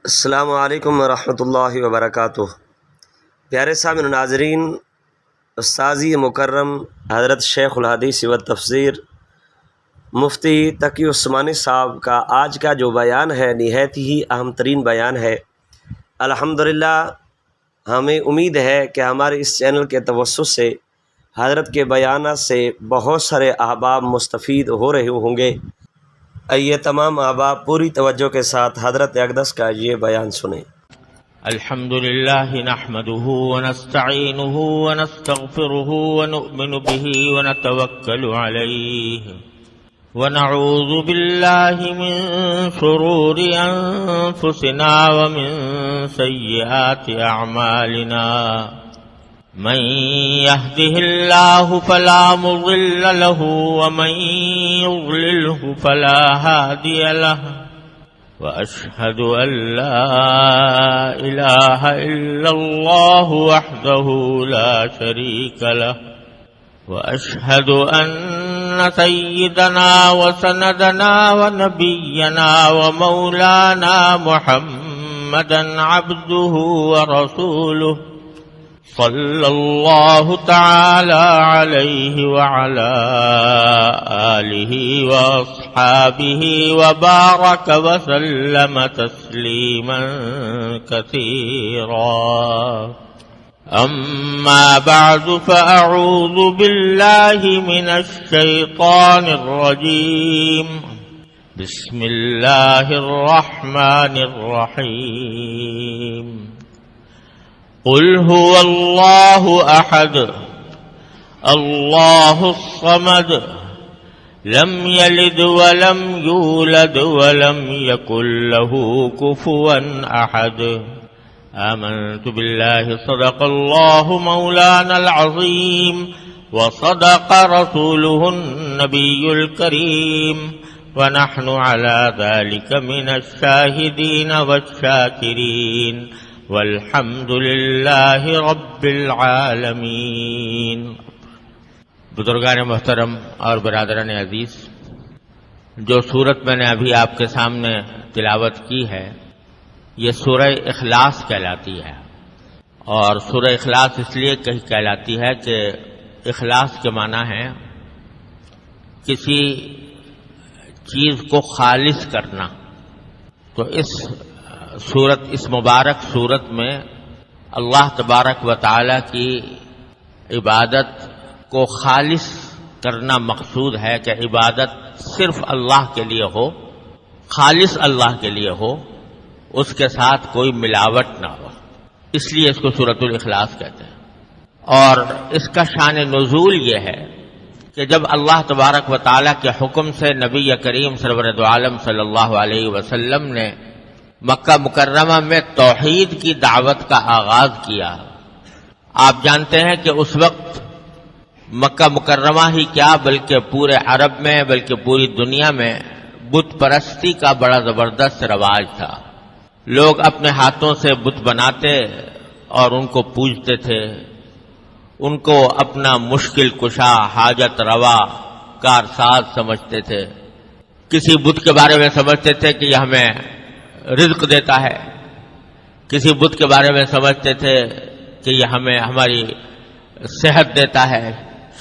السلام علیکم ورحمۃ اللہ وبرکاتہ۔ پیارے سامعین ناظرین، استاذی مکرم حضرت شیخ الحدیث و تفسیر مفتی تقی عثمانی صاحب کا آج کا جو بیان ہے نہایت ہی اہم ترین بیان ہے۔ الحمدللہ ہمیں امید ہے کہ ہمارے اس چینل کے توسط سے حضرت کے بیانات سے بہت سارے احباب مستفید ہو رہے ہوں گے۔ آئیے تمام احباب پوری توجہ کے ساتھ حضرت اقدس کا یہ بیان سنیں۔ الحمدللہ نحمده ونستعینه ونستغفره ونؤمن به ونتوکل علیہ ونعوذ باللہ من شرور انفسنا ومن سیئات اعمالنا من يهده الله فلا مضل له ومن يضلله فلا هادي له وأشهد أن لا إله إلا الله وحده لا شريك له وأشهد أن سيدنا وسندنا ونبينا ومولانا محمدا عبده ورسوله صلى الله تعالى عليه وعلى آله وأصحابه وبارك وسلم تسليما كثيرا أما بعد فأعوذ بالله من الشيطان الرجيم بسم الله الرحمن الرحيم قل هو الله أحد الله الصمد لم يلد ولم يولد ولم يكن له كفوا أحد آمنت بالله صدق الله مولانا العظيم وصدق رسوله النبي الكريم ونحن على ذلك من الشاهدين والشاكرين والحمد للہ رب العالمین۔ بزرگان محترم اور برادران عزیز، جو سورت میں نے ابھی آپ کے سامنے تلاوت کی ہے یہ سورہ اخلاص کہلاتی ہے، اور سورہ اخلاص اس لیے کہلاتی ہے کہ اخلاص کے معنی ہے کسی چیز کو خالص کرنا۔ تو اس مبارک صورت میں اللہ تبارک و تعالی کی عبادت کو خالص کرنا مقصود ہے، کہ عبادت صرف اللہ کے لیے ہو، خالص اللہ کے لیے ہو، اس کے ساتھ کوئی ملاوٹ نہ ہو، اس لیے اس کو سورۃ الاخلاص کہتے ہیں۔ اور اس کا شان نزول یہ ہے کہ جب اللہ تبارک و تعالی کے حکم سے نبی کریم سرور دو عالم صلی اللہ علیہ وسلم نے مکہ مکرمہ میں توحید کی دعوت کا آغاز کیا۔ آپ جانتے ہیں کہ اس وقت مکہ مکرمہ ہی کیا بلکہ پورے عرب میں بلکہ پوری دنیا میں بت پرستی کا بڑا زبردست رواج تھا۔ لوگ اپنے ہاتھوں سے بت بناتے اور ان کو پوجتے تھے، ان کو اپنا مشکل کشا، حاجت روا، کارساز سمجھتے تھے۔ کسی بت کے بارے میں سمجھتے تھے کہ یہ ہمیں رزق دیتا ہے، کسی بت کے بارے میں سمجھتے تھے کہ یہ ہمیں ہماری صحت دیتا ہے،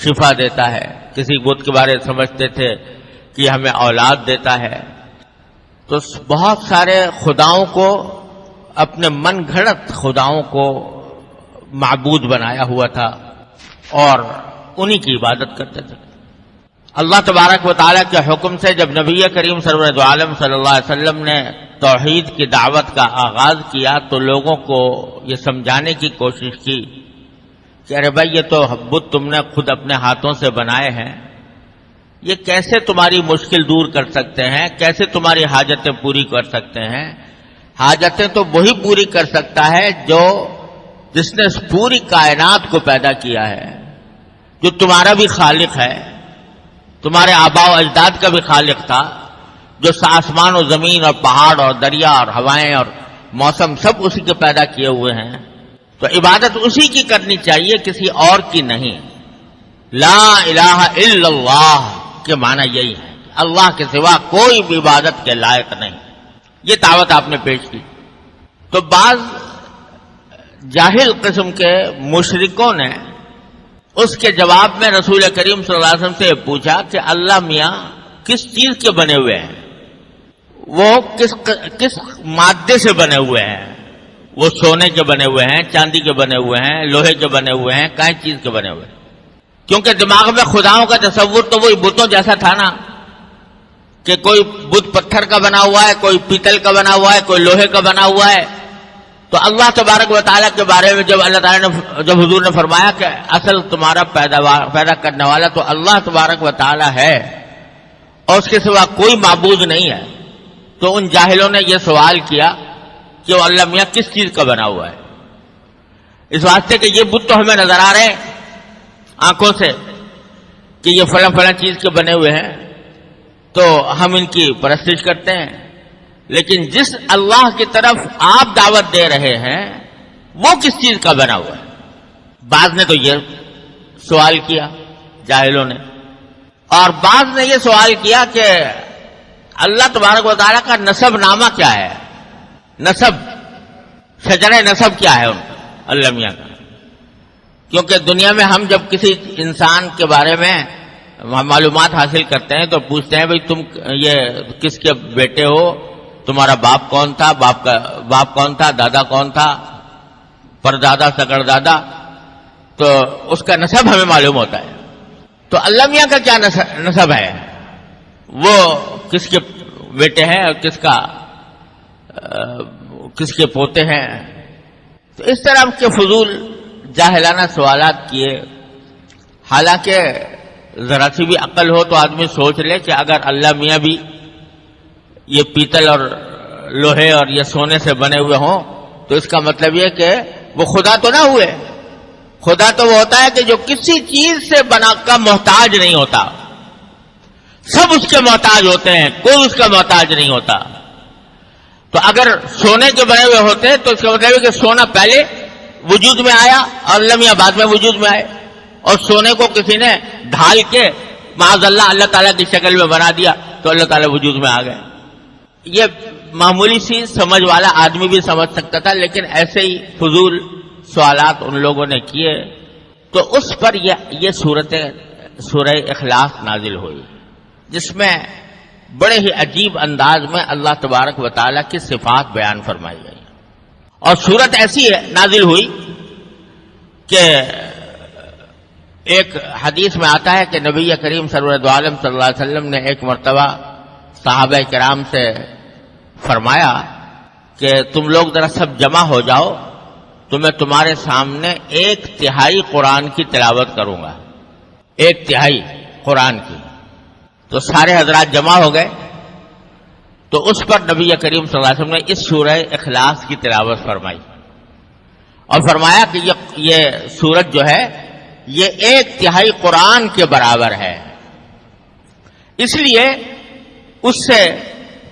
شفا دیتا ہے، کسی بت کے بارے میں سمجھتے تھے کہ یہ ہمیں اولاد دیتا ہے۔ تو بہت سارے خداؤں کو، اپنے من گھڑت خداؤں کو معبود بنایا ہوا تھا اور انہی کی عبادت کرتے تھے۔ اللہ تبارک و تعالیٰ کے حکم سے جب نبی کریم سرور دو عالم صلی اللہ علیہ وسلم نے توحید کی دعوت کا آغاز کیا تو لوگوں کو یہ سمجھانے کی کوشش کی کہ ارے بھائی یہ تو بت تم نے خود اپنے ہاتھوں سے بنائے ہیں، یہ کیسے تمہاری مشکل دور کر سکتے ہیں، کیسے تمہاری حاجتیں پوری کر سکتے ہیں؟ حاجتیں تو وہی پوری کر سکتا ہے جس نے اس پوری کائنات کو پیدا کیا ہے، جو تمہارا بھی خالق ہے، تمہارے آباء و اجداد کا بھی خالق تھا، جو آسمان و زمین اور پہاڑ اور دریا اور ہوائیں اور موسم سب اسی کے پیدا کیے ہوئے ہیں۔ تو عبادت اسی کی کرنی چاہیے، کسی اور کی نہیں۔ لا الہ الا اللہ کے معنی یہی ہے، اللہ کے سوا کوئی بھی عبادت کے لائق نہیں۔ یہ دعوت آپ نے پیش کی۔ تو بعض جاہل قسم کے مشرکوں نے اس کے جواب میں رسول کریم صلی اللہ علیہ وسلم سے پوچھا کہ اللہ میاں کس چیز کے بنے ہوئے ہیں، وہ کس مادے سے بنے ہوئے ہیں، وہ سونے کے بنے ہوئے ہیں، چاندی کے بنے ہوئے ہیں، لوہے کے بنے ہوئے ہیں، کئی چیز کے بنے ہوئے ہیں؟ کیونکہ دماغ میں خداؤں کا تصور تو وہی بتوں جیسا تھا نا، کہ کوئی بت پتھر کا بنا ہوا ہے، کوئی پیتل کا بنا ہوا ہے، کوئی لوہے کا بنا ہوا ہے. تو اللہ تبارک و تعالیٰ کے بارے میں جب اللہ تعالیٰ نے جب حضور نے فرمایا کہ اصل تمہارا پیدا کرنے والا تو اللہ تبارک و تعالیٰ ہے اور اس کے سوا کوئی معبود نہیں ہے، تو ان جاہلوں نے یہ سوال کیا کہ وہ اللہ میاں کس چیز کا بنا ہوا ہے، اس واسطے کہ یہ بت تو ہمیں نظر آ رہے ہیں آنکھوں سے کہ یہ فلاں فلاں چیز کے بنے ہوئے ہیں، تو ہم ان کی پرستش کرتے ہیں، لیکن جس اللہ کی طرف آپ دعوت دے رہے ہیں وہ کس چیز کا بنا ہوا ہے؟ بعض نے تو یہ سوال کیا جاہلوں نے، اور بعض نے یہ سوال کیا کہ اللہ تبارک و تعالیٰ کا نسب نامہ کیا ہے، نسب شجرہ نسب کیا ہے ان کا، اللہ میاں کا. کیونکہ دنیا میں ہم جب کسی انسان کے بارے میں معلومات حاصل کرتے ہیں تو پوچھتے ہیں بھئی تم یہ کس کے بیٹے ہو، تمہارا باپ کون تھا، باپ کون تھا، دادا کون تھا، پردادا سگردادا، تو اس کا نسب ہمیں معلوم ہوتا ہے. تو اللہ میاں کا کیا نسب ہے، وہ کس کے بیٹے ہیں اور کس کے پوتے ہیں. تو اس طرح کے فضول جاہلانہ سوالات کیے. حالانکہ ذرا سی بھی عقل ہو تو آدمی سوچ لے کہ اگر اللہ میاں بھی یہ پیتل اور لوہے اور یہ سونے سے بنے ہوئے ہوں تو اس کا مطلب یہ کہ وہ خدا تو نہ ہوئے. خدا تو وہ ہوتا ہے کہ جو کسی چیز سے بنا کا محتاج نہیں ہوتا، سب اس کے محتاج ہوتے ہیں، کوئی اس کا محتاج نہیں ہوتا. تو اگر سونے کے بنے ہوئے ہوتے تو اس کا مطلب ہے کہ سونا پہلے وجود میں آیا اور اللہ میاں بعد میں وجود میں آئے، اور سونے کو کسی نے ڈھال کے معاذ اللہ تعالیٰ کی شکل میں بنا دیا تو اللہ تعالیٰ وجود میں آ گئے. یہ معمولی سی سمجھ والا آدمی بھی سمجھ سکتا تھا، لیکن ایسے ہی فضول سوالات ان لوگوں نے کیے تو اس پر یہ سورہ اخلاص نازل ہوئی، جس میں بڑے ہی عجیب انداز میں اللہ تبارک و تعالیٰ کی صفات بیان فرمائی گئی. اور سورت ایسی ہے نازل ہوئی کہ ایک حدیث میں آتا ہے کہ نبی کریم سرور عالم صلی اللہ علیہ وسلم نے ایک مرتبہ صحابہ کرام سے فرمایا کہ تم لوگ ذرا سب جمع ہو جاؤ تو میں تمہارے سامنے 1/3 قرآن کی تلاوت کروں گا، 1/3 قرآن کی. تو سارے حضرات جمع ہو گئے تو اس پر نبی کریم صلی اللہ علیہ وسلم نے اس سورہ اخلاص کی تلاوت فرمائی اور فرمایا کہ یہ سورت جو ہے یہ 1/3 قرآن کے برابر ہے. اس لیے اس سے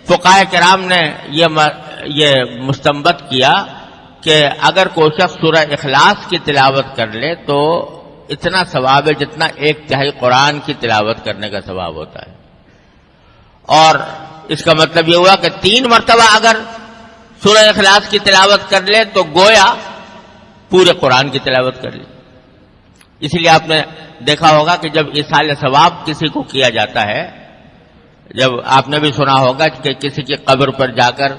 فقہاء کرام نے یہ مستنبط کیا کہ اگر کوئی شخص سورہ اخلاص کی تلاوت کر لے تو اتنا ثواب ہے جتنا 1/3 قرآن کی تلاوت کرنے کا ثواب ہوتا ہے. اور اس کا مطلب یہ ہوا کہ 3 مرتبہ اگر سورہ اخلاص کی تلاوت کر لے تو گویا پورے قرآن کی تلاوت کر لی. اس لیے آپ نے دیکھا ہوگا کہ جب ایصال ثواب کسی کو کیا جاتا ہے، جب آپ نے بھی سنا ہوگا کہ کسی کی قبر پر جا کر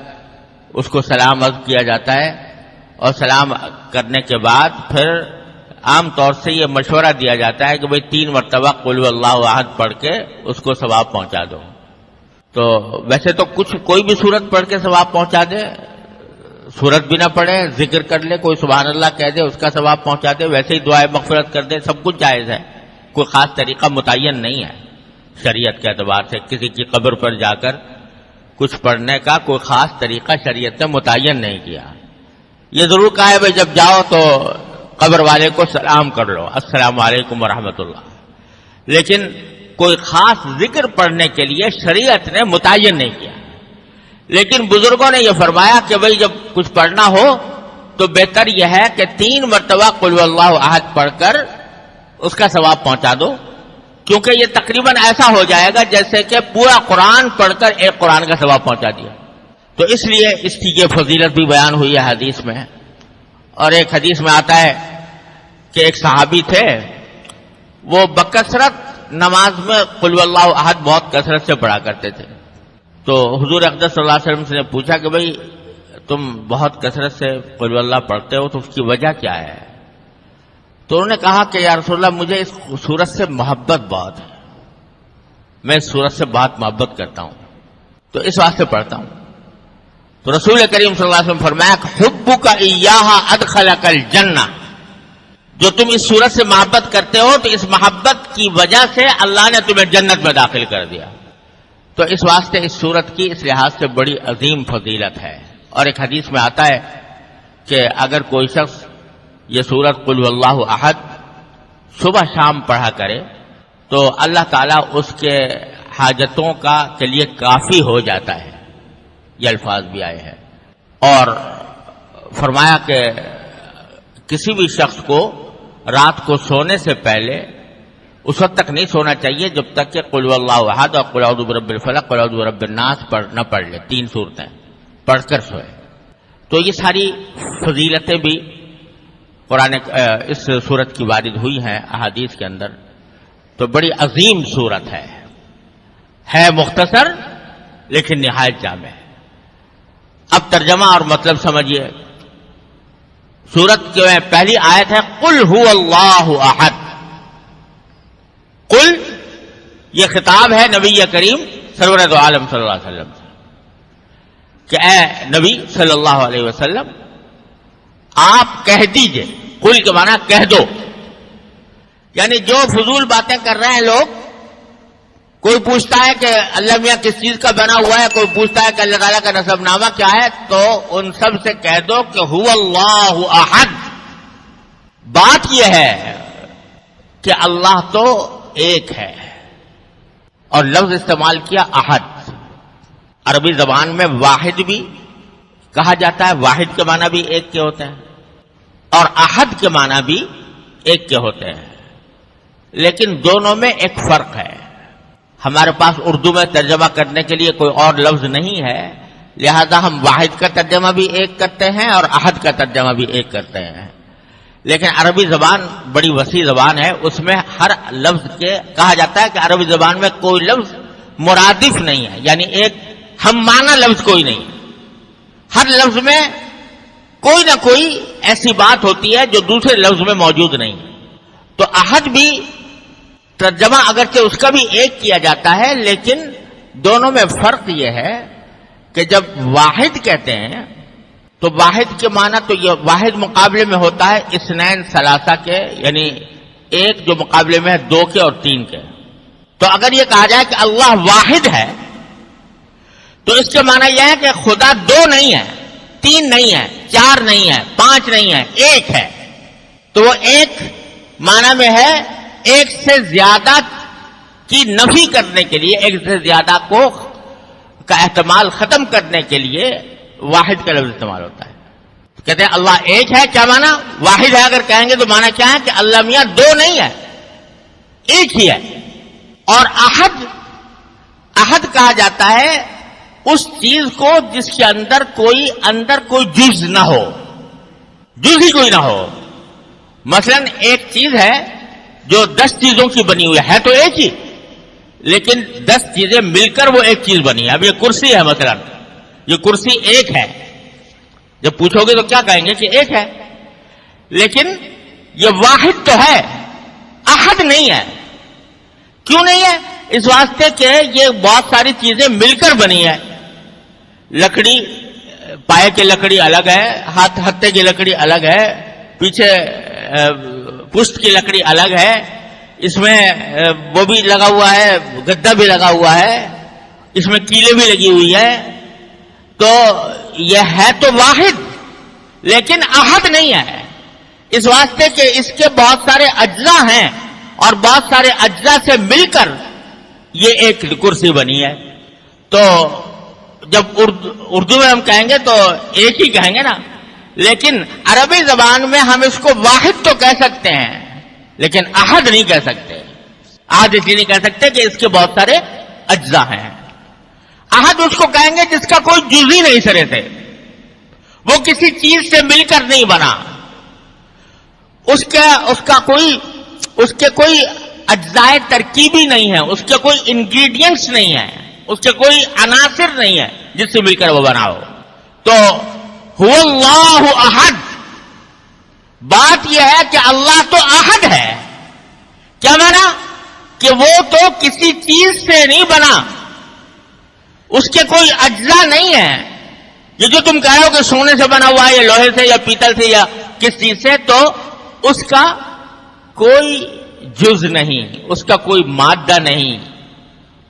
اس کو سلام عرض کیا جاتا ہے اور سلام کرنے کے بعد پھر عام طور سے یہ مشورہ دیا جاتا ہے کہ بھئی 3 مرتبہ قل هو اللہ احد پڑھ کے اس کو ثواب پہنچا دو. تو ویسے تو کوئی بھی سورت پڑھ کے ثواب پہنچا دے، سورت بھی نہ پڑھے، ذکر کر لے، کوئی سبحان اللہ کہہ دے اس کا ثواب پہنچا دے، ویسے ہی دعائے مغفرت کر دے، سب کچھ جائز ہے. کوئی خاص طریقہ متعین نہیں ہے شریعت کے اعتبار سے. کسی کی قبر پر جا کر کچھ پڑھنے کا کوئی خاص طریقہ شریعت نے متعین نہیں کیا. یہ ضرور کہا ہے بھائی جب جاؤ تو قبر والے کو سلام کر لو، السلام علیکم ورحمۃ اللہ، لیکن کوئی خاص ذکر پڑھنے کے لیے شریعت نے متعین نہیں کیا. لیکن بزرگوں نے یہ فرمایا کہ بھئی جب کچھ پڑھنا ہو تو بہتر یہ ہے کہ 3 مرتبہ قل هو اللہ احد پڑھ کر اس کا ثواب پہنچا دو، کیونکہ یہ تقریباً ایسا ہو جائے گا جیسے کہ پورا قرآن پڑھ کر ایک قرآن کا ثواب پہنچا دیا. تو اس لیے اس کی یہ فضیلت بھی بیان ہوئی ہے حدیث میں. اور ایک حدیث میں آتا ہے کہ ایک صحابی تھے، وہ بکثرت نماز میں قل هو اللہ احد بہت کثرت سے پڑھا کرتے تھے. تو حضور اقدس صلی اللہ علیہ وسلم سے نے پوچھا کہ بھئی تم بہت کثرت سے قل هو اللہ پڑھتے ہو، تو اس کی وجہ کیا ہے؟ تو انہوں نے کہا کہ یا رسول اللہ مجھے اس سورت سے محبت بہت ہے، میں اس سورت سے بہت محبت کرتا ہوں، تو اس واسطے پڑھتا ہوں. تو رسول کریم صلی اللہ علیہ وسلم فرمایا کہ حبک ایہا ادخلک الجنہ، جو تم اس سورت سے محبت کرتے ہو تو اس محبت کی وجہ سے اللہ نے تمہیں جنت میں داخل کر دیا. تو اس واسطے اس سورت کی اس لحاظ سے بڑی عظیم فضیلت ہے. اور ایک حدیث میں آتا ہے کہ اگر کوئی شخص یہ سورت قل هو اللہ احد صبح شام پڑھا کرے تو اللہ تعالیٰ اس کے حاجتوں کے لیے کافی ہو جاتا ہے. یہ الفاظ بھی آئے ہیں. اور فرمایا کہ کسی بھی شخص کو رات کو سونے سے پہلے اس وقت تک نہیں سونا چاہیے جب تک کہ قل هو اللہ احد اور قل اعوذ برب الفلق قل اعوذ برب الناس نہ پڑھ لے. 3 صورتیں پڑھ کر سوئے. تو یہ ساری فضیلتیں بھی قرآن اس سورت کی وارد ہوئی ہیں احادیث کے اندر. تو بڑی عظیم سورت ہے مختصر لیکن نہایت جامع ہے. اب ترجمہ اور مطلب سمجھیے. سورت کی پہلی آیت ہے قل هو اللہ احد. قل یہ خطاب ہے نبی کریم سرور دو عالم صلی اللہ علیہ وسلم سے کہ اے نبی صلی اللہ علیہ وسلم آپ کہہ دیجئے. قل کے معنی کہہ دو، یعنی جو فضول باتیں کر رہے ہیں لوگ. کوئی پوچھتا ہے کہ اللہ میاں کس چیز کا بنا ہوا ہے، کوئی پوچھتا ہے کہ اللہ تعالیٰ کا نسب نامہ کیا ہے، تو ان سب سے کہہ دو کہ هو اللہ احد. بات یہ ہے کہ اللہ تو ایک ہے، اور لفظ استعمال کیا احد. عربی زبان میں واحد بھی کہا جاتا ہے، واحد کے معنی بھی ایک کے ہوتے ہیں اور احد کے معنی بھی ایک کے ہوتے ہیں. لیکن دونوں میں ایک فرق ہے. ہمارے پاس اردو میں ترجمہ کرنے کے لیے کوئی اور لفظ نہیں ہے، لہذا ہم واحد کا ترجمہ بھی ایک کرتے ہیں اور احد کا ترجمہ بھی ایک کرتے ہیں. لیکن عربی زبان بڑی وسیع زبان ہے، اس میں ہر لفظ کے کہا جاتا ہے کہ عربی زبان میں کوئی لفظ مرادف نہیں ہے، یعنی ایک ہم معنی لفظ کوئی نہیں. ہر لفظ میں کوئی نہ کوئی ایسی بات ہوتی ہے جو دوسرے لفظ میں موجود نہیں. تو احد بھی ترجمہ اگرچہ اس کا بھی ایک کیا جاتا ہے، لیکن دونوں میں فرق یہ ہے کہ جب واحد کہتے ہیں تو واحد کے معنی تو یہ واحد مقابلے میں ہوتا ہے اثنین ثلاثہ کے، یعنی ایک جو مقابلے میں ہے 2 کے اور 3 کے. تو اگر یہ کہا جائے کہ اللہ واحد ہے تو اس کے معنی یہ ہے کہ خدا 2 نہیں ہے، 3 نہیں ہے، 4 نہیں ہے، 5 نہیں ہے، ایک ہے. تو وہ ایک معنی میں ہے ایک سے زیادہ کی نفی کرنے کے لیے، ایک سے زیادہ کا احتمال ختم کرنے کے لیے واحد کا لفظ استعمال ہوتا ہے. کہتے ہیں اللہ ایک ہے، کیا معنی؟ واحد ہے اگر کہیں گے تو معنی کیا ہے کہ اللہ میاں 2 نہیں ہے، ایک ہی ہے. اور احد کہا جاتا ہے اس چیز کو جس کے اندر کوئی جز نہ ہو، جز ہی کوئی نہ ہو. مثلا ایک چیز ہے جو 10 چیزوں کی بنی ہوئی ہے تو ایک ہی، لیکن 10 چیزیں مل کر وہ ایک چیز بنی ہے. اب یہ کرسی ہے، مثلا یہ کرسی ایک ہے، جب پوچھو گے تو کیا کہیں گے کہ ایک ہے، لیکن یہ واحد تو ہے، احد نہیں ہے. کیوں نہیں ہے؟ اس واسطے کہ یہ بہت ساری چیزیں مل کر بنی ہے. لکڑی، پائے کی لکڑی الگ ہے، ہتھے کی لکڑی الگ ہے، پیچھے پشت کی لکڑی الگ ہے، اس میں وہ بھی لگا ہوا ہے، گدا بھی لگا ہوا ہے، اس میں کیلیں بھی لگی ہوئی ہے. تو یہ ہے تو واحد لیکن احد نہیں ہے، اس واسطے کہ اس کے بہت سارے اجزاء ہیں اور بہت سارے اجزاء سے مل کر یہ ایک کرسی بنی ہے. تو جب اردو میں ہم کہیں گے تو ایک ہی کہیں گے نا، لیکن عربی زبان میں ہم اس کو واحد تو کہہ سکتے ہیں لیکن احد نہیں کہہ سکتے. احد اس لیے نہیں کہہ سکتے کہ اس کے بہت سارے اجزاء ہیں. احد اس کو کہیں گے جس کا کوئی جز ہی نہیں سرے سے، وہ کسی چیز سے مل کر نہیں بنا، اس کے کوئی اجزائے ترکیبی نہیں ہے، اس کے کوئی انگریڈینٹس نہیں ہے، اس کے کوئی عناصر نہیں ہے جس سے مل کر وہ بنا ہو۔ تو هو اللہ احد، بات یہ ہے کہ اللہ تو احد ہے۔ کیا مانا؟ کہ وہ تو کسی چیز سے نہیں بنا، اس کے کوئی اجزاء نہیں ہے۔ یہ جو تم کہہ رہے ہو کہ سونے سے بنا ہوا ہے یا لوہے سے یا پیتل سے یا کس چیز سے، تو اس کا کوئی جز نہیں، اس کا کوئی مادہ نہیں،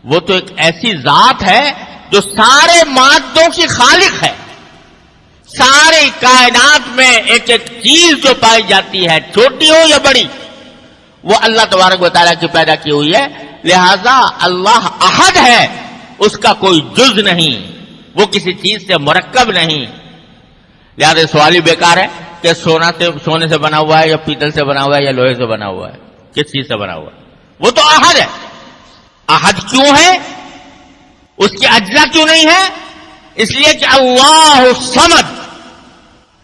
وہ تو ایک ایسی ذات ہے جو سارے مادوں کی خالق ہے۔ سارے کائنات میں ایک ایک چیز جو پائی جاتی ہے، چھوٹی ہو یا بڑی، وہ اللہ تبارک و تعالیٰ کی پیدا کی ہوئی ہے۔ لہذا اللہ احد ہے، اس کا کوئی جز نہیں، وہ کسی چیز سے مرکب نہیں۔ لہذا سوال ہی بیکار ہے کہ سونے سے بنا ہوا ہے یا پیتل سے بنا ہوا ہے یا لوہے سے بنا ہوا ہے، کس چیز سے بنا ہوا ہے؟ وہ تو احد ہے۔ احد کیوں ہے؟ اس کے اجزاء کیوں نہیں ہے؟ اس لیے کہ اللہ صمد،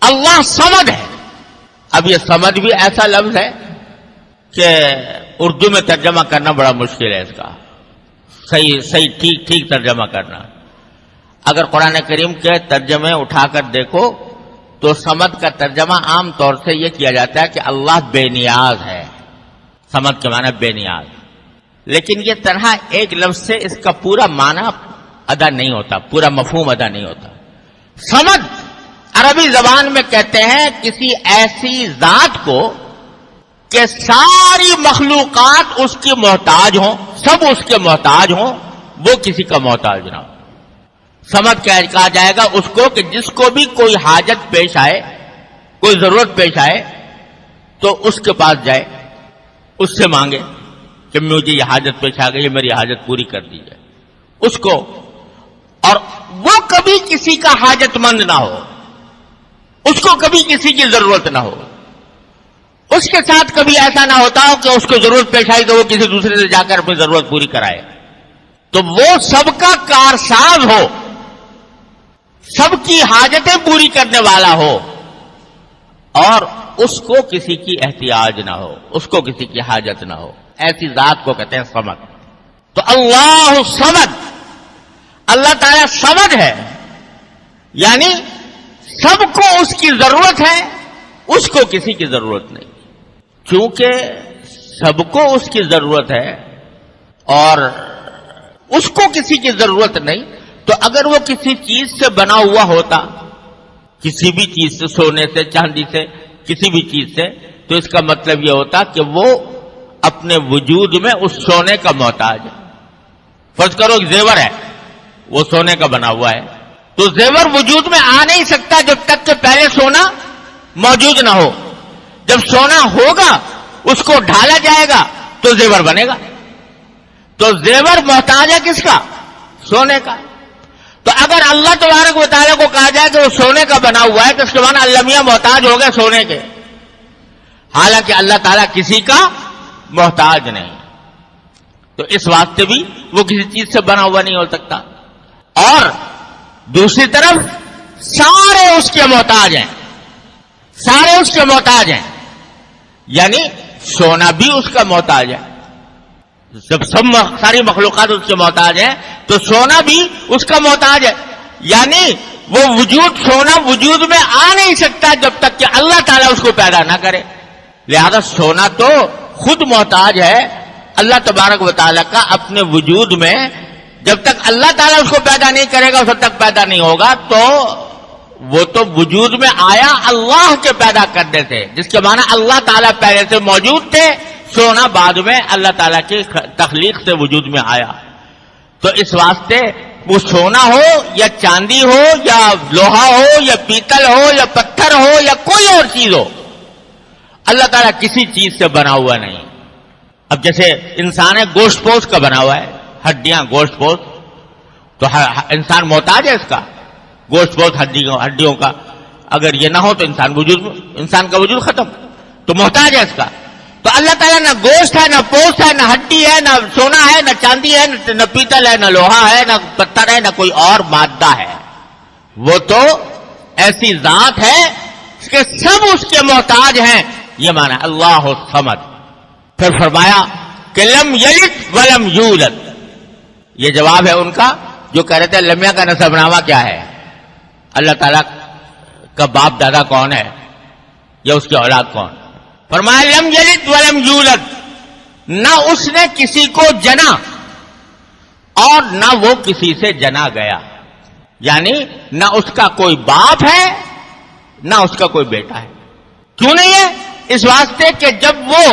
اللہ صمد ہے۔ اب یہ صمد بھی ایسا لفظ ہے کہ اردو میں ترجمہ کرنا بڑا مشکل ہے، اس کا صحیح ٹھیک ترجمہ کرنا۔ اگر قرآن کریم کے ترجمے اٹھا کر دیکھو تو صمد کا ترجمہ عام طور سے یہ کیا جاتا ہے کہ اللہ بے نیاز ہے، صمد کے معنی بے نیاز۔ لیکن یہ طرح ایک لفظ سے اس کا پورا معنی ادا نہیں ہوتا، پورا مفہوم ادا نہیں ہوتا۔ صمد عربی زبان میں کہتے ہیں کسی ایسی ذات کو کہ ساری مخلوقات اس کی محتاج ہوں، سب اس کے محتاج ہوں، وہ کسی کا محتاج نہ ہو۔ صمد کہا جائے گا اس کو کہ جس کو بھی کوئی حاجت پیش آئے، کوئی ضرورت پیش آئے تو اس کے پاس جائے، اس سے مانگے کہ مجھے یہ حاجت پیش آ گئی، میری حاجت پوری کر دیجیے اس کو، اور وہ کبھی کسی کا حاجت مند نہ ہو، اس کو کبھی کسی کی ضرورت نہ ہو، اس کے ساتھ کبھی ایسا نہ ہوتا ہو کہ اس کو ضرورت پیش آئی تو وہ کسی دوسرے سے جا کر اپنی ضرورت پوری کرائے۔ تو وہ سب کا کارساز ہو، سب کی حاجتیں پوری کرنے والا ہو، اور اس کو کسی کی احتیاج نہ ہو، اس کو کسی کی حاجت نہ ہو، ایسی ذات کو کہتے ہیں صمد۔ تو اللہ صمد، اللہ تعالیٰ صمد ہے، یعنی سب کو اس کی ضرورت ہے، اس کو کسی کی ضرورت نہیں۔ چونکہ سب کو اس کی ضرورت ہے اور اس کو کسی کی ضرورت نہیں، تو اگر وہ کسی چیز سے بنا ہوا ہوتا، کسی بھی چیز سے، سونے سے، چاندی سے، کسی بھی چیز سے، تو اس کا مطلب یہ ہوتا کہ وہ اپنے وجود میں اس سونے کا محتاج ہے۔ فرض کرو ایک زیور ہے، وہ سونے کا بنا ہوا ہے، تو زیور وجود میں آ نہیں سکتا جب تک کہ پہلے سونا موجود نہ ہو۔ جب سونا ہوگا، اس کو ڈھالا جائے گا تو زیور بنے گا۔ تو زیور محتاج ہے کس کا؟ سونے کا۔ تو اگر اللہ تبارک و تعالیٰ کو کہا جائے کہ وہ سونے کا بنا ہوا ہے تو اس کے معنی اللہ میاں محتاج ہو گئے سونے کے، حالانکہ اللہ تعالیٰ کسی کا محتاج نہیں۔ تو اس واسطے بھی وہ کسی چیز سے بنا ہوا نہیں ہو سکتا۔ اور دوسری طرف سارے اس کے محتاج ہیں، سارے اس کے محتاج ہیں، یعنی سونا بھی اس کا محتاج ہے۔ جب ساری مخلوقات اس کے محتاج ہیں تو سونا بھی اس کا محتاج ہے، یعنی وہ سونا وجود میں آ نہیں سکتا جب تک کہ اللہ تعالیٰ اس کو پیدا نہ کرے۔ لہذا سونا تو خود محتاج ہے اللہ تبارک و تعالیٰ کا اپنے وجود میں، جب تک اللہ تعالیٰ اس کو پیدا نہیں کرے گا اس وقت تک پیدا نہیں ہوگا۔ تو وہ تو وجود میں آیا اللہ کے پیدا کرنے سے، جس کے معنی اللہ تعالیٰ پہلے سے موجود تھے، سونا بعد میں اللہ تعالیٰ کی تخلیق سے وجود میں آیا۔ تو اس واسطے وہ سونا ہو یا چاندی ہو یا لوہا ہو یا پیتل ہو یا پتھر ہو یا کوئی اور چیز ہو، اللہ تعالیٰ کسی چیز سے بنا ہوا نہیں۔ اب جیسے انسان ہے، گوشت پوش کا بنا ہوا ہے، ہڈیاں گوشت پوش، تو انسان محتاج ہے اس کا، گوشت پوش ہڈیوں کا۔ اگر یہ نہ ہو تو انسان کا وجود ختم، تو محتاج ہے اس کا۔ تو اللہ تعالیٰ نہ گوشت ہے، نہ پوست ہے، نہ ہڈی ہے، نہ سونا ہے، نہ چاندی ہے، نہ پیتل ہے، نہ لوہا ہے، نہ پتھر ہے، نہ کوئی اور مادہ ہے. وہ تو ایسی ذات ہے کہ سب اس کے محتاج ہیں. یہ مانا اللہ الصمد. پھر فرمایا کہ لم یلد ولم یولد. یہ جواب ہے ان کا جو کہہ رہے تھے لمیہ کا نسب نامہ کیا ہے، اللہ تعالیٰ کا باپ دادا کون ہے یا اس کی اولاد کون. فرمایا لم یلد ولم یولد. نہ اس نے کسی کو جنا اور نہ وہ کسی سے جنا گیا. یعنی نہ اس کا کوئی باپ ہے نہ اس کا کوئی بیٹا ہے. کیوں نہیں ہے؟ اس واسطے کہ جب وہ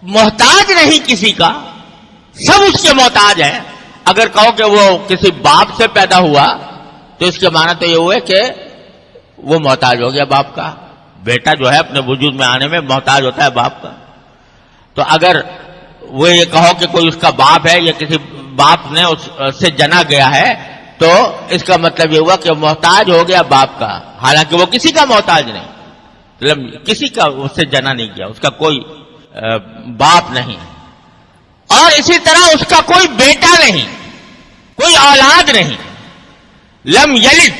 محتاج نہیں کسی کا، سب اس کے محتاج ہیں. اگر کہو کہ وہ کسی باپ سے پیدا ہوا تو اس کے معنی تو یہ ہوئے کہ وہ محتاج ہو گیا باپ کا. بیٹا جو ہے اپنے وجود میں آنے میں محتاج ہوتا ہے باپ کا. تو اگر وہ یہ کہو کہ کوئی اس کا باپ ہے یا کسی باپ نے اس سے جنا گیا ہے تو اس کا مطلب یہ ہوا کہ محتاج ہو گیا باپ کا، حالانکہ وہ کسی کا محتاج نہیں، کسی کا اس سے جنا نہیں کیا، اس کا کوئی باپ نہیں. اور اسی طرح اس کا کوئی بیٹا نہیں، کوئی اولاد نہیں. لم یلد،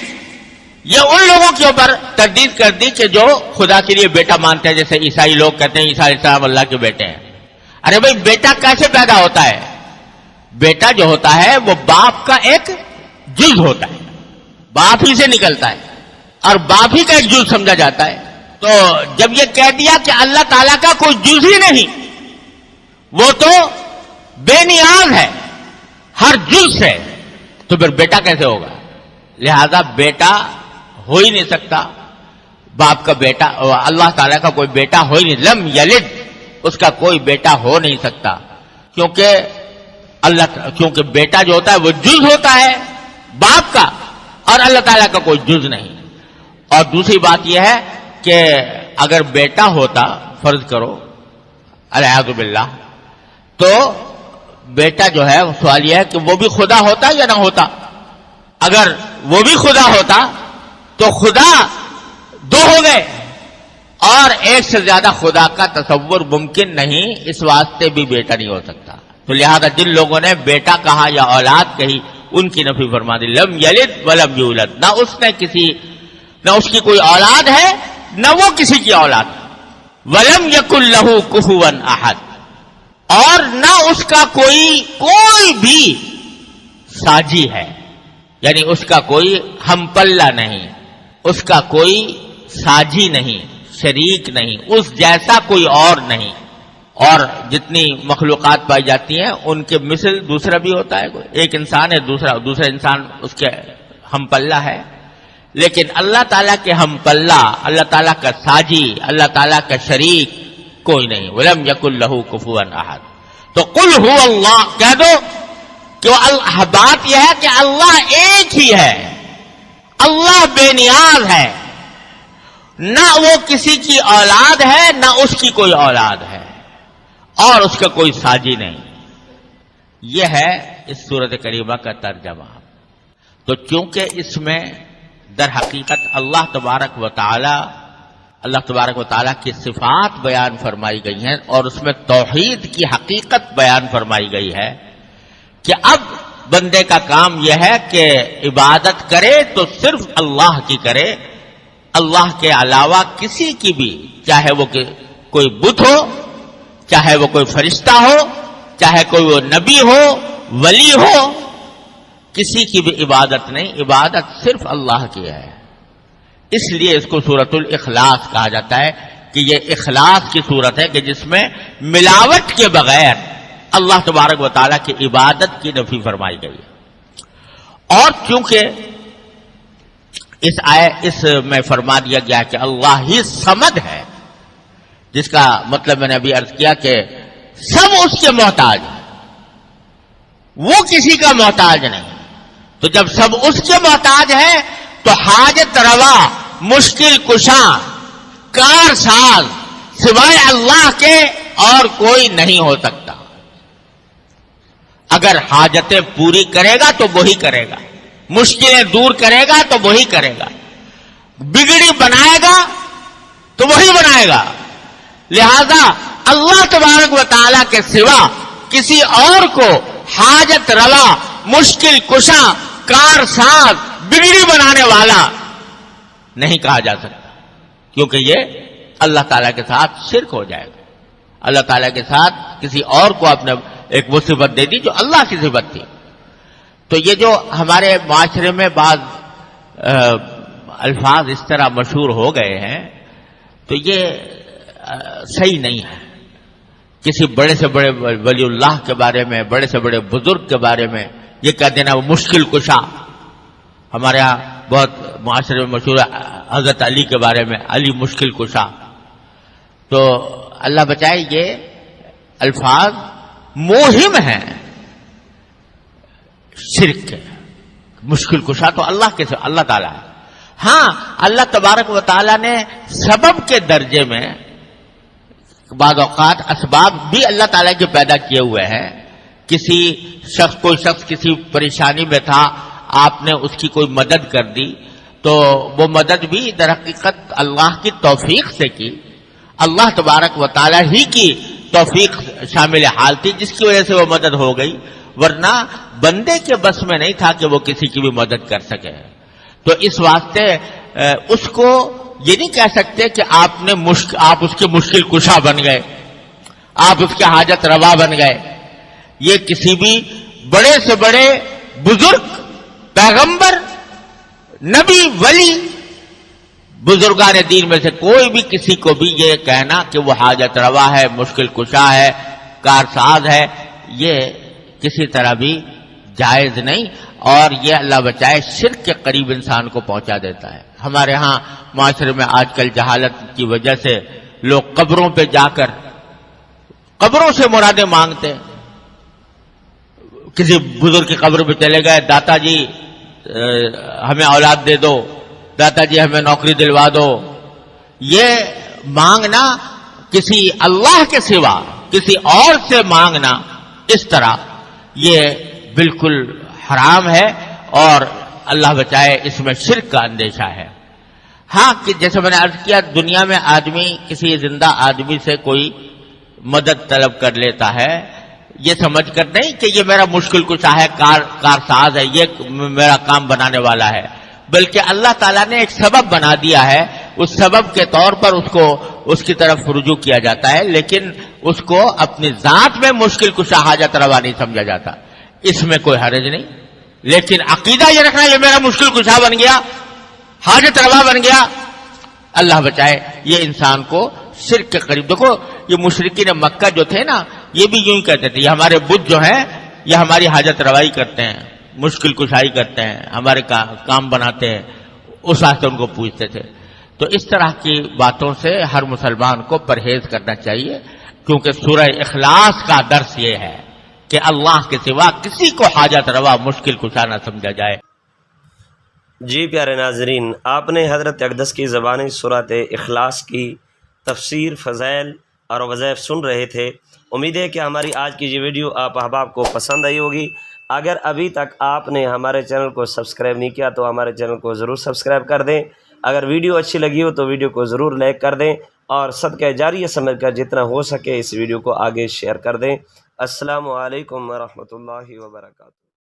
یہ ان لوگوں کے اوپر تردید کر دی کہ جو خدا کے لیے بیٹا مانتے ہیں، جیسے عیسائی لوگ کہتے ہیں عیسیٰ علیہ السلام اللہ کے بیٹے ہیں. ارے بھائی بیٹا کیسے پیدا ہوتا ہے؟ بیٹا جو ہوتا ہے وہ باپ کا ایک جز ہوتا ہے، باپ ہی سے نکلتا ہے اور باپ ہی کا ایک جز سمجھا جاتا ہے. تو جب یہ کہہ دیا کہ اللہ تعالیٰ کا کوئی جز ہی نہیں، وہ تو بے نیاز ہے ہر جز سے، تو پھر بیٹا کیسے ہوگا؟ لہذا بیٹا ہو ہی نہیں سکتا باپ کا بیٹا، اللہ تعالیٰ کا کوئی بیٹا ہو ہی نہیں. لم یلد، اس کا کوئی بیٹا ہو نہیں سکتا کیونکہ بیٹا جو ہوتا ہے وہ جز ہوتا ہے باپ کا اور اللہ تعالیٰ کا کوئی جز نہیں. اور دوسری بات یہ ہے کہ اگر بیٹا ہوتا، فرض کرو الیاذ باللہ، تو بیٹا جو ہے سوال یہ ہے کہ وہ بھی خدا ہوتا یا نہ ہوتا. اگر وہ بھی خدا ہوتا تو خدا دو ہو گئے اور ایک سے زیادہ خدا کا تصور ممکن نہیں، اس واسطے بھی بیٹا نہیں ہو سکتا. تو لہذا جن لوگوں نے بیٹا کہا یا اولاد کہی ان کی نفی فرما دی. لم یلد ولم یولد، نہ اس کی کوئی اولاد ہے نہ وہ کسی کی اولاد. ولم یکن لہ کفوا احد، اور نہ اس کا کوئی بھی ساجی ہے، یعنی اس کا کوئی ہم پلہ نہیں، اس کا کوئی ساجی نہیں، شریک نہیں، اس جیسا کوئی اور نہیں. اور جتنی مخلوقات پائی جاتی ہیں ان کے مثل دوسرا بھی ہوتا ہے. ایک انسان ہے، دوسرا انسان اس کے ہم پلہ ہے، لیکن اللہ تعالیٰ کے ہم پلہ، اللہ تعالیٰ کا ساجی، اللہ تعالیٰ کا شریک کوئی نہیں. ولم یکن لہ کفوا احد. تو قل هو اللہ کہہ دو کہ بات یہ ہے کہ اللہ ایک ہی ہے، اللہ بے نیاز ہے، نہ وہ کسی کی اولاد ہے نہ اس کی کوئی اولاد ہے اور اس کا کوئی ساجی نہیں. یہ ہے اس سورۃ کریمہ کا ترجمہ. تو چونکہ اس میں در حقیقت اللہ تبارک و تعالی کی صفات بیان فرمائی گئی ہیں اور اس میں توحید کی حقیقت بیان فرمائی گئی ہے کہ اب بندے کا کام یہ ہے کہ عبادت کرے تو صرف اللہ کی کرے، اللہ کے علاوہ کسی کی بھی، چاہے وہ کوئی بت ہو، چاہے وہ کوئی فرشتہ ہو، چاہے کوئی وہ نبی ہو، ولی ہو، کسی کی بھی عبادت نہیں، عبادت صرف اللہ کی ہے. اس لیے اس کو سورۃ الاخلاص کہا جاتا ہے کہ یہ اخلاص کی صورت ہے کہ جس میں ملاوٹ کے بغیر اللہ تبارک و تعالیٰ کی عبادت کی نفی فرمائی گئی. اور چونکہ اس میں فرما دیا گیا کہ اللہ ہی صمد ہے، جس کا مطلب میں نے ابھی عرض کیا کہ سب اس کے محتاج ہیں، وہ کسی کا محتاج نہیں. تو جب سب اس کے محتاج ہیں تو حاجت روا، مشکل کشاں، کار ساز سوائے اللہ کے اور کوئی نہیں ہو سکتا. اگر حاجتیں پوری کرے گا تو وہی کرے گا، مشکلیں دور کرے گا تو وہی کرے گا، بگڑی بنائے گا تو وہی بنائے گا. لہذا اللہ تبارک و تعالیٰ کے سوا کسی اور کو حاجت روا، مشکل کشا، کار ساز، بگڑی بنانے والا نہیں کہا جا سکتا، کیونکہ یہ اللہ تعالیٰ کے ساتھ شرک ہو جائے گا۔ اللہ تعالیٰ کے ساتھ کسی اور کو آپ نے ایک وہ صفت دے دی جو اللہ کی صفت تھی۔ تو یہ جو ہمارے معاشرے میں بعض الفاظ اس طرح مشہور ہو گئے ہیں تو یہ صحیح نہیں ہے۔ کسی بڑے سے بڑے ولی اللہ کے بارے میں، بڑے سے بڑے بزرگ کے بارے میں یہ کہہ دینا وہ مشکل کشا، ہمارے یہاں بہت معاشرے میں مشہور ہے حضرت علی کے بارے میں، علی مشکل کشا، تو اللہ بچائے یہ الفاظ موہم ہیں شرک کے۔ مشکل کشا تو اللہ تعالیٰ ہے۔ ہاں اللہ تبارک و تعالیٰ نے سبب کے درجے میں بعض اوقات اسباب بھی اللہ تعالیٰ کے پیدا کیے ہوئے ہیں۔ کوئی شخص کسی پریشانی میں تھا، آپ نے اس کی کوئی مدد کر دی، تو وہ مدد بھی در حقیقت اللہ کی توفیق سے کی، اللہ تبارک و تعالیٰ ہی کی توفیق شامل حال تھی جس کی وجہ سے وہ مدد ہو گئی، ورنہ بندے کے بس میں نہیں تھا کہ وہ کسی کی بھی مدد کر سکے۔ تو اس واسطے اس کو یہ نہیں کہہ سکتے کہ آپ اس کے مشکل کشا بن گئے، آپ اس کے حاجت روا بن گئے۔ یہ کسی بھی بڑے سے بڑے بزرگ، پیغمبر، نبی، ولی، بزرگان دین میں سے کوئی بھی کسی کو بھی یہ کہنا کہ وہ حاجت روا ہے، مشکل کشا ہے، کارساز ہے، یہ کسی طرح بھی جائز نہیں، اور یہ اللہ بچائے شرک کے قریب انسان کو پہنچا دیتا ہے۔ ہمارے ہاں معاشرے میں آج کل جہالت کی وجہ سے لوگ قبروں پہ جا کر قبروں سے مرادیں مانگتے ہیں۔ کسی بزرگ کی قبر پہ چلے گئے، داتا جی ہمیں اولاد دے دو، داتا جی ہمیں نوکری دلوا دو۔ یہ مانگنا کسی اللہ کے سوا کسی اور سے مانگنا اس طرح یہ بالکل حرام ہے، اور اللہ بچائے اس میں شرک کا اندیشہ ہے۔ ہاں کہ جیسے میں نے عرض کیا، دنیا میں آدمی کسی زندہ آدمی سے کوئی مدد طلب کر لیتا ہے، یہ سمجھ کر نہیں کہ یہ میرا مشکل کشا ہے، کارساز ہے، یہ میرا کام بنانے والا ہے، بلکہ اللہ تعالیٰ نے ایک سبب بنا دیا ہے، اس سبب کے طور پر اس کی طرف رجوع کیا جاتا ہے، لیکن اس کو اپنی ذات میں مشکل کشا حاجت روا نہیں سمجھا جاتا، اس میں کوئی حرج نہیں۔ لیکن عقیدہ یہ رکھنا یہ میرا مشکل کشا بن گیا، حاجت روا بن گیا، اللہ بچائے یہ انسان کو شرک کے قریب۔ دیکھو یہ مشرکین مکہ جو تھے نا، یہ بھی یوں ہی کہتے تھے، یہ ہمارے بت جو ہیں یہ ہماری حاجت روائی کرتے ہیں، مشکل کشائی کرتے ہیں، ہمارے کام بناتے ہیں، اس واسطے ان کو پوچھتے تھے۔ تو اس طرح کی باتوں سے ہر مسلمان کو پرہیز کرنا چاہیے، کیونکہ سورہ اخلاص کا درس یہ ہے کہ اللہ کے سوا کسی کو حاجت روا مشکل کشا نہ سمجھا جائے۔ جی پیارے ناظرین، آپ نے حضرت اقدس کی زبانی سورۃ اخلاص کی تفسیر، فضائل اور وظائف سن رہے تھے۔ امید ہے کہ ہماری آج کی یہ ویڈیو آپ احباب کو پسند آئی ہوگی۔ اگر ابھی تک آپ نے ہمارے چینل کو سبسکرائب نہیں کیا تو ہمارے چینل کو ضرور سبسکرائب کر دیں۔ اگر ویڈیو اچھی لگی ہو تو ویڈیو کو ضرور لائک کر دیں، اور صدقہ جاریہ سمجھ کر جتنا ہو سکے اس ویڈیو کو آگے شیئر کر دیں۔ السلام علیکم ورحمۃ اللہ وبرکاتہ۔